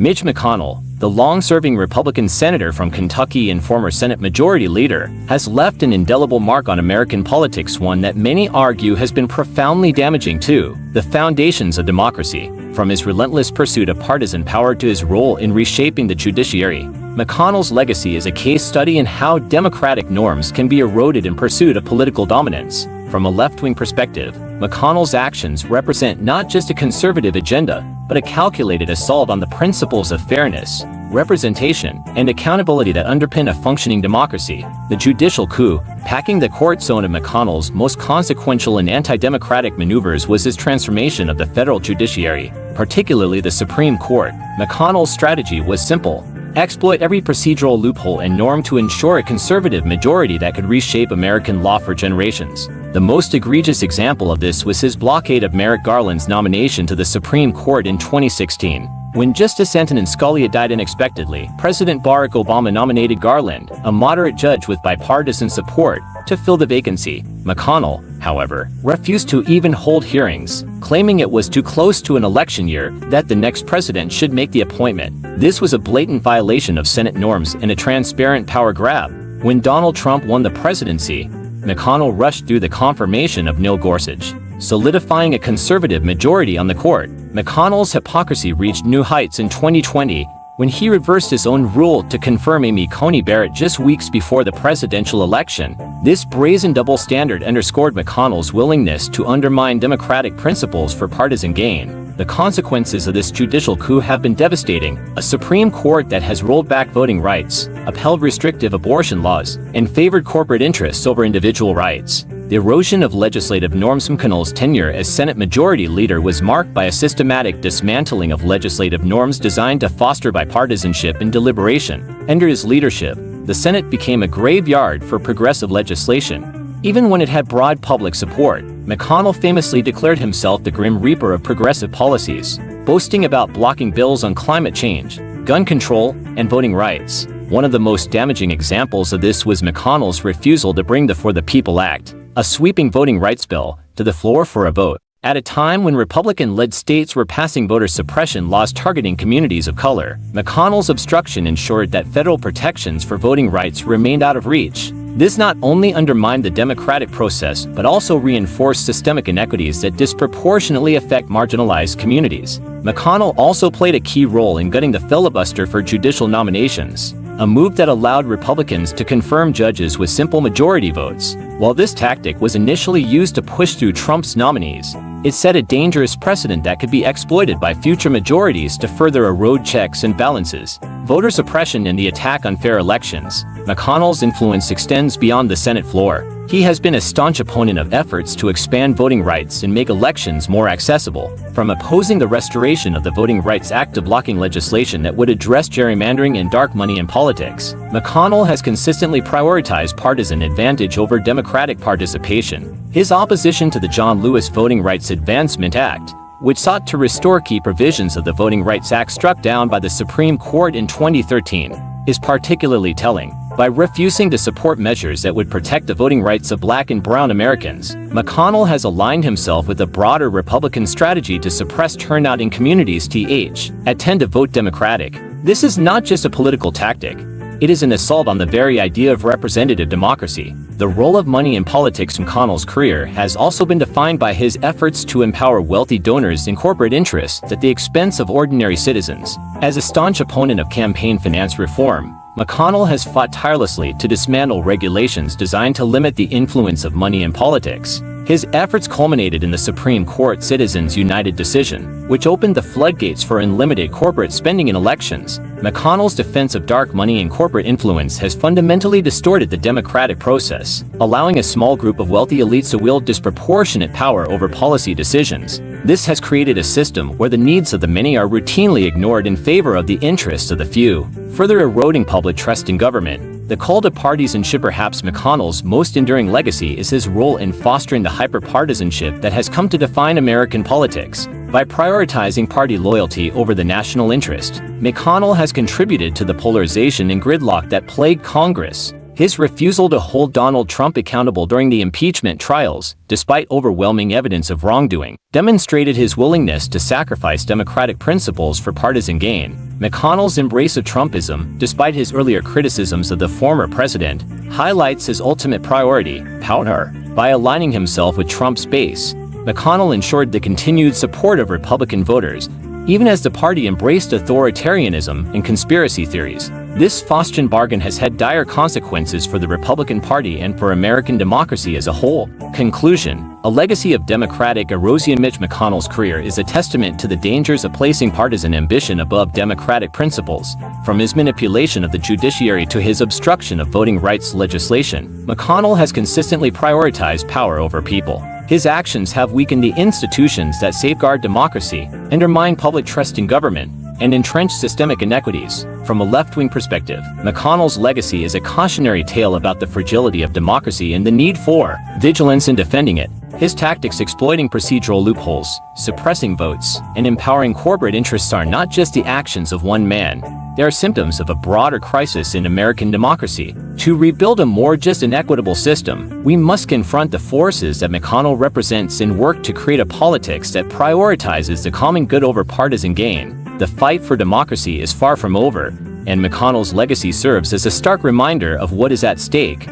Mitch McConnell, the long-serving Republican senator from Kentucky and former Senate Majority Leader, has left an indelible mark on American politics, one that many argue has been profoundly damaging to the foundations of democracy. From his relentless pursuit of partisan power to his role in reshaping the judiciary, McConnell's legacy is a case study in how democratic norms can be eroded in pursuit of political dominance. From a left-wing perspective, McConnell's actions represent not just a conservative agenda, but a calculated assault on the principles of fairness, representation, and accountability that underpin a functioning democracy. The judicial coup, packing the court zone of McConnell's most consequential and anti-democratic maneuvers, was his transformation of the federal judiciary, particularly the Supreme Court. McConnell's strategy was simple: exploit every procedural loophole and norm to ensure a conservative majority that could reshape American law for generations. The most egregious example of this was his blockade of Merrick Garland's nomination to the Supreme Court in 2016. When Justice Antonin Scalia died unexpectedly, President Barack Obama nominated Garland, a moderate judge with bipartisan support, to fill the vacancy. McConnell, however, refused to even hold hearings, claiming it was too close to an election year that the next president should make the appointment. This was a blatant violation of Senate norms and a transparent power grab. When Donald Trump won the presidency, McConnell rushed through the confirmation of Neil Gorsuch, solidifying a conservative majority on the court. McConnell's hypocrisy reached new heights in 2020 when he reversed his own rule to confirm Amy Coney Barrett just weeks before the presidential election. This brazen double standard underscored McConnell's willingness to undermine democratic principles for partisan gain. The consequences of this judicial coup have been devastating: a Supreme Court that has rolled back voting rights, upheld restrictive abortion laws, and favored corporate interests over individual rights. The erosion of legislative norms. McConnell's tenure as Senate Majority Leader was marked by a systematic dismantling of legislative norms designed to foster bipartisanship and deliberation. Under his leadership, the Senate became a graveyard for progressive legislation. Even when it had broad public support, McConnell famously declared himself the Grim Reaper of progressive policies, boasting about blocking bills on climate change, gun control, and voting rights. One of the most damaging examples of this was McConnell's refusal to bring the For the People Act, a sweeping voting rights bill, to the floor for a vote. At a time when Republican-led states were passing voter suppression laws targeting communities of color, McConnell's obstruction ensured that federal protections for voting rights remained out of reach. This not only undermined the democratic process, but also reinforced systemic inequities that disproportionately affect marginalized communities. McConnell also played a key role in gutting the filibuster for judicial nominations, a move that allowed Republicans to confirm judges with simple majority votes. While this tactic was initially used to push through Trump's nominees, it set a dangerous precedent that could be exploited by future majorities to further erode checks and balances. Voter suppression and the attack on fair elections. McConnell's influence extends beyond the Senate floor. He has been a staunch opponent of efforts to expand voting rights and make elections more accessible. From opposing the restoration of the Voting Rights Act to blocking legislation that would address gerrymandering and dark money in politics, McConnell has consistently prioritized partisan advantage over democratic participation. His opposition to the John Lewis Voting Rights Advancement Act, which sought to restore key provisions of the Voting Rights Act struck down by the Supreme Court in 2013, is particularly telling. By refusing to support measures that would protect the voting rights of Black and brown Americans, McConnell has aligned himself with a broader Republican strategy to suppress turnout in communities that tend to vote Democratic. This is not just a political tactic. It is an assault on the very idea of representative democracy. The role of money in politics. McConnell's career has also been defined by his efforts to empower wealthy donors and corporate interests at the expense of ordinary citizens. As a staunch opponent of campaign finance reform, McConnell has fought tirelessly to dismantle regulations designed to limit the influence of money in politics. His efforts culminated in the Supreme Court Citizens United decision, which opened the floodgates for unlimited corporate spending in elections. McConnell's defense of dark money and corporate influence has fundamentally distorted the democratic process, allowing a small group of wealthy elites to wield disproportionate power over policy decisions. This has created a system where the needs of the many are routinely ignored in favor of the interests of the few, further eroding public trust in government. The call to partisanship. Perhaps McConnell's most enduring legacy is his role in fostering the hyperpartisanship that has come to define American politics. By prioritizing party loyalty over the national interest, McConnell has contributed to the polarization and gridlock that plague Congress. His refusal to hold Donald Trump accountable during the impeachment trials, despite overwhelming evidence of wrongdoing, demonstrated his willingness to sacrifice democratic principles for partisan gain. McConnell's embrace of Trumpism, despite his earlier criticisms of the former president, highlights his ultimate priority, power. By aligning himself with Trump's base, McConnell ensured the continued support of Republican voters, even as the party embraced authoritarianism and conspiracy theories. This Faustian bargain has had dire consequences for the Republican Party and for American democracy as a whole. Conclusion: a legacy of democratic erosion. Mitch McConnell's career is a testament to the dangers of placing partisan ambition above democratic principles. From his manipulation of the judiciary to his obstruction of voting rights legislation, McConnell has consistently prioritized power over people. His actions have weakened the institutions that safeguard democracy, undermine public trust in government, and entrench systemic inequities. From a left-wing perspective, McConnell's legacy is a cautionary tale about the fragility of democracy and the need for vigilance in defending it. His tactics exploiting procedural loopholes, suppressing votes, and empowering corporate interests are not just the actions of one man. They are symptoms of a broader crisis in American democracy. To rebuild a more just and equitable system, we must confront the forces that McConnell represents and work to create a politics that prioritizes the common good over partisan gain. The fight for democracy is far from over, and McConnell's legacy serves as a stark reminder of what is at stake.